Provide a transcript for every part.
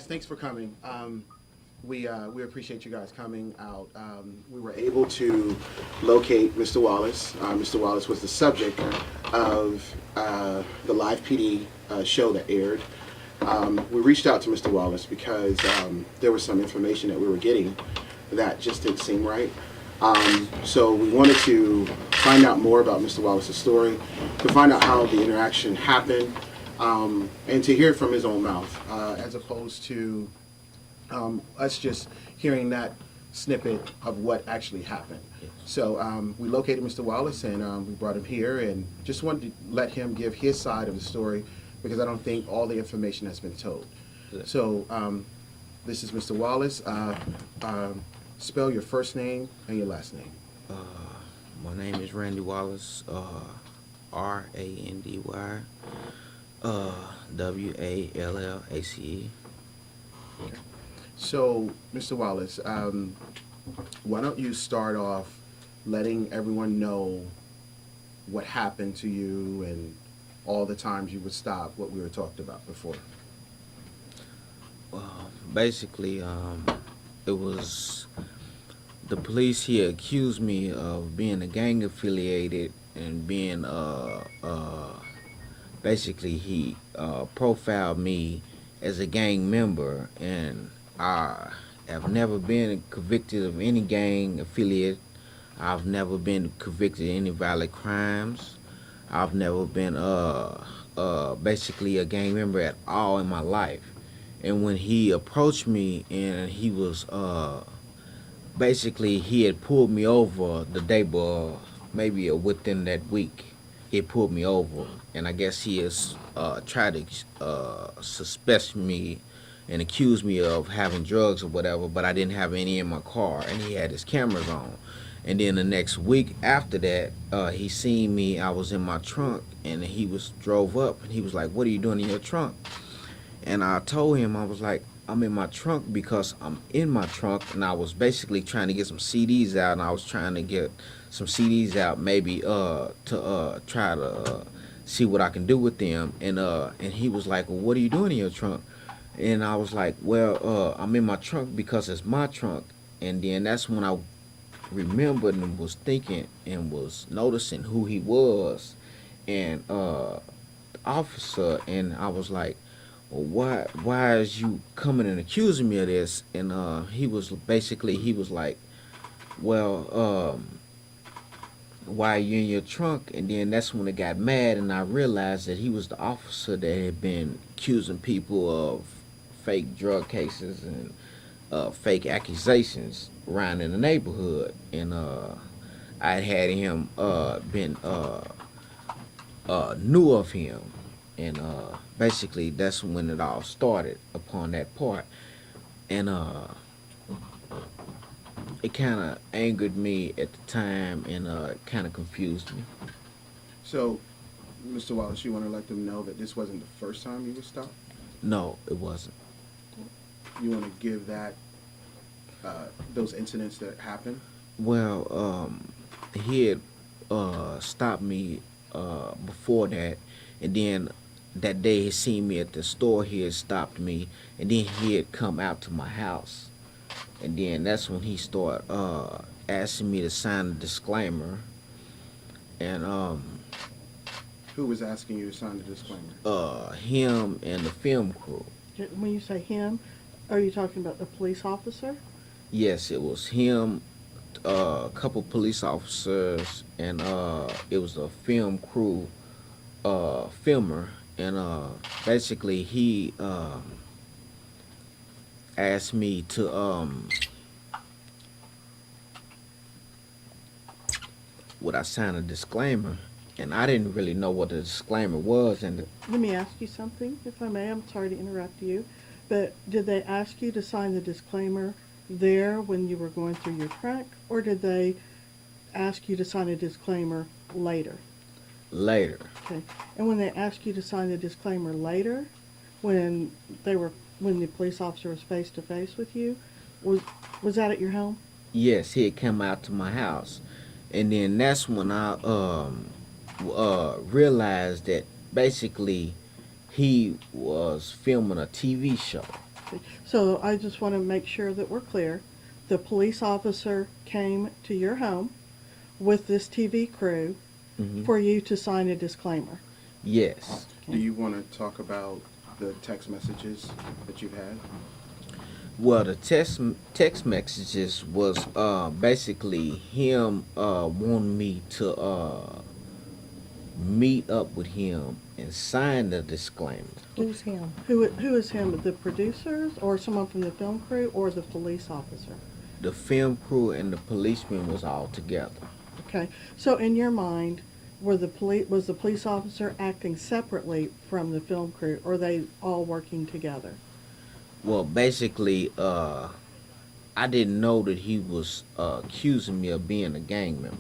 thanks for coming. We appreciate you guys coming out. We were able to locate Mr. Wallace. Mr. Wallace was the subject of the live PD show that aired. We reached out to Mr. Wallace because there was some information that we were getting that just didn't seem right. So we wanted to find out more about Mr. Wallace's story, to find out how the interaction happened, and to hear it from his own mouth, as opposed to us just hearing that snippet of what actually happened. So we located Mr. Wallace, and we brought him here and just wanted to let him give his side of the story, because I don't think all the information has been told. So this is Mr. Wallace. Spell your first name and your last name. My name is Randy Wallace, Randy, Wallace. Okay. So, Mr. Wallace, why don't you start off letting everyone know what happened to you and all the times you were stopped, what we were talked about before? Basically, it was the police here accused me of being a gang affiliated and being basically he profiled me as a gang member, and I have never been convicted of any gang affiliate. I've never been convicted of any violent crimes. I've never been basically a gang member at all in my life. And when he approached me, and he was basically he had pulled me over the day before, maybe within that week, he had pulled me over, and I guess he has tried to suspect me and accuse me of having drugs or whatever, but I didn't have any in my car, and he had his cameras on. And then the next week after that, he seen me. I was in my trunk, and he drove up, and he was like, "What are you doing in your trunk?" And I told him, I was like, "I'm in my trunk because I'm in my trunk," and I was basically trying to get some CDs out, and I was trying to get some CDs out, maybe to try to see what I can do with them. And he was like, "Well, what are you doing in your trunk?" And I was like, "Well, I'm in my trunk because it's my trunk." And then that's when I remembered and was thinking and was noticing who he was, and the officer. And I was like, "Well, why is you coming and accusing me of this?" And he was like, "Well, why are you in your trunk?" And then that's when it got mad, and I realized that he was the officer that had been accusing people of fake drug cases and fake accusations around in the neighborhood. And I had him been knew of him, and basically that's when it all started upon that part. And it kind of angered me at the time, and it kind of confused me. So, Mr. Wallace, you want to let them know that this wasn't the first time you were stopped? No, it wasn't. You want to give that those incidents that happened? Well, he had stopped me before that, and then that day he seen me at the store. He had stopped me, and then he had come out to my house, and then that's when he started asking me to sign a disclaimer. And Who was asking you to sign the disclaimer? him and the film crew. When you say him, are you talking about the police officer? Yes, it was him, a couple police officers, and it was a film crew filmer. And basically he asked me to would I sign a disclaimer, and I didn't really know what the disclaimer was. And Let me ask you something, if I may. I'm sorry to interrupt you, but did they ask you to sign the disclaimer there when you were going through your trunk, or did they ask you to sign a disclaimer later? later, Okay. And when they asked you to sign the disclaimer later, when the police officer was face to face with you, was that at your home? yes, he had come out to my house, and then that's when I realized that basically he was filming a TV show. So I just want to make sure that we're clear. The police officer came to your home with this TV crew Hmm. for you to sign a disclaimer. Yes. Do you want to talk about the text messages that you've had? Well, the text messages was basically him wanting me to meet up with him and sign the disclaimer. Who's him? Who is him? The producers or someone from the film crew or the police officer? The film crew and the policeman was all together. Okay. So in your mind, was the police officer acting separately from the film crew, or are they all working together? Well, basically, I didn't know that he was accusing me of being a gang member.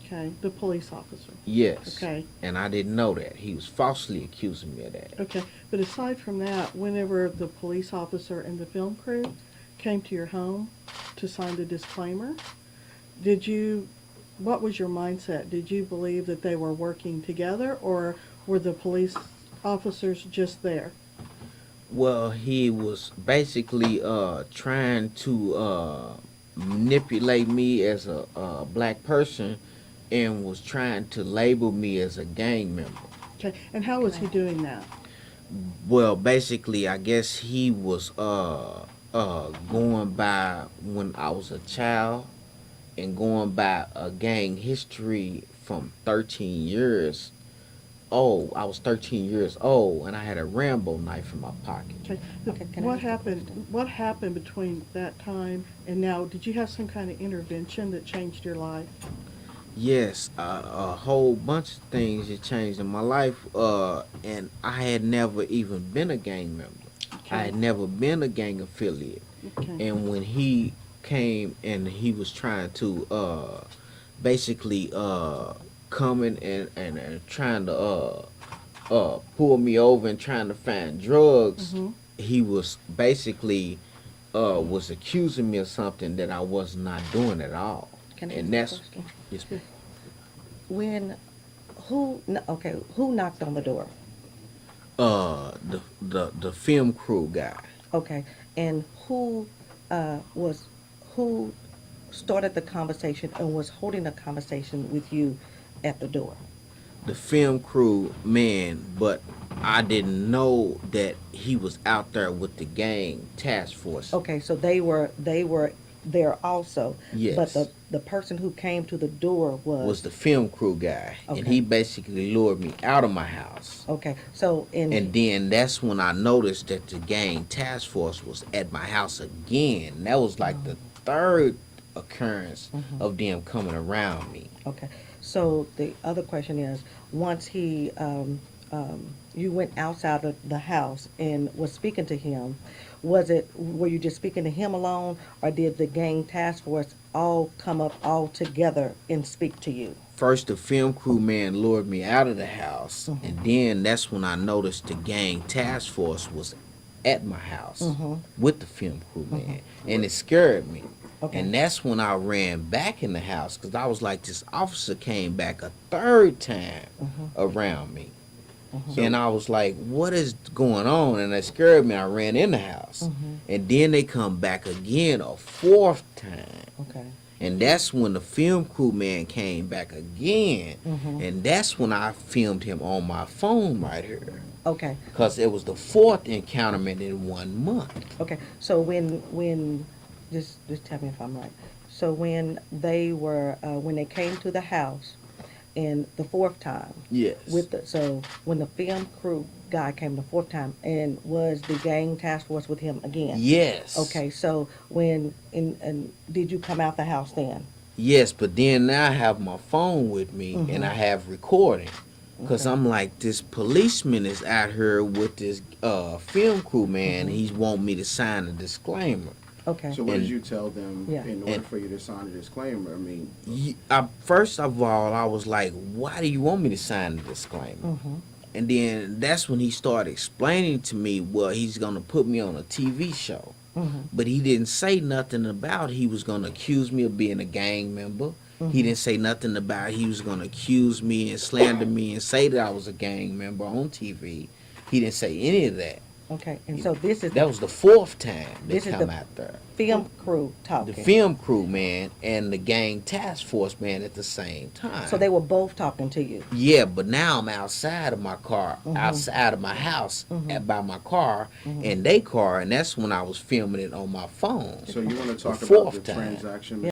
Okay. The police officer. Yes. Okay. And I didn't know that. He was falsely accusing me of that. Okay. But aside from that, whenever the police officer and the film crew came to your home to sign the disclaimer, what was your mindset? Did you believe that they were working together, or were the police officers just there? Well, he was basically trying to manipulate me as a black person and was trying to label me as a gang member. Okay. And how was he doing that? Well, basically, I guess he was going by when I was a child and going by a gang history from 13 years old. I was 13 years old and I had a Rambo knife in my pocket. Okay. Okay, can I What ask a happened? question? What happened between that time and now? Did you have some kind of intervention that changed your life? Yes, a whole bunch of things had changed in my life, and I had never even been a gang member. I had never been a gang affiliate. Okay. And when he came and he was trying to basically coming and trying to pull me over and trying to find drugs, Mhm. he was basically was accusing me of something that I was not doing at all. Can I And ask a that's question? yes, ma'am. Who knocked on the door? The film crew guy. Okay, and who started the conversation and was holding a conversation with you at the door? The film crew man, but I didn't know that he was out there with the gang task force. Okay, so they were there also. Yes. But the person who came to the door Was the film crew guy, and Okay. he basically lured me out of my house. Okay, so And then that's when I noticed that the gang task force was at my house again. That was like the third occurrence of them coming around me. okay, so the other question is, once you went outside of the house and was speaking to him, were you just speaking to him alone, or did the gang task force all come up all together and speak to you? First, the film crew man lured me out of the house, and then that's when I noticed the gang task force was at my house with the film crew man, and it scared me. Okay. And that's when I ran back in the house because I was like, this officer came back a third time around me. And I was like, what is going on? And it scared me. I ran in the house. And then they come back again a fourth time. Okay. And that's when the film crew man came back again. And that's when I filmed him on my phone right here. Okay. Because it was the fourth encounterment in 1 month. Okay. So when just tell me if I'm right. So when they came to the house, and the fourth time, Yes. so when the film crew guy came the fourth time, and was the gang task force with him again? Yes. Okay, so and did you come out the house then? Yes, but then now I have my phone with me and I have recording. Because Okay. I'm like, this policeman is out here with this film crew man. He's want me to sign a disclaimer. Okay. So what And- did you tell them Yeah. in order And- for you to sign a disclaimer? I mean, First of all, I was like, why do you want me to sign the disclaimer? And then that's when he started explaining to me, well, he's going to put me on a TV show. But he didn't say nothing about he was going to accuse me of being a gang member. He didn't say nothing about he was going to accuse me and slander me and say that I was a gang member on TV. He didn't say any of that. Okay, and so this is That was the fourth time they This is come the- out there. film crew The talking. film crew, man, and the gang task force, man, at the same time. So they were both talking to you. Yeah, but now I'm outside of my car, Mm-hmm. outside of my house, by my car, and they car, and that's when I was filming it on my phone. So you want to talk The about fourth the time. transaction? Yeah.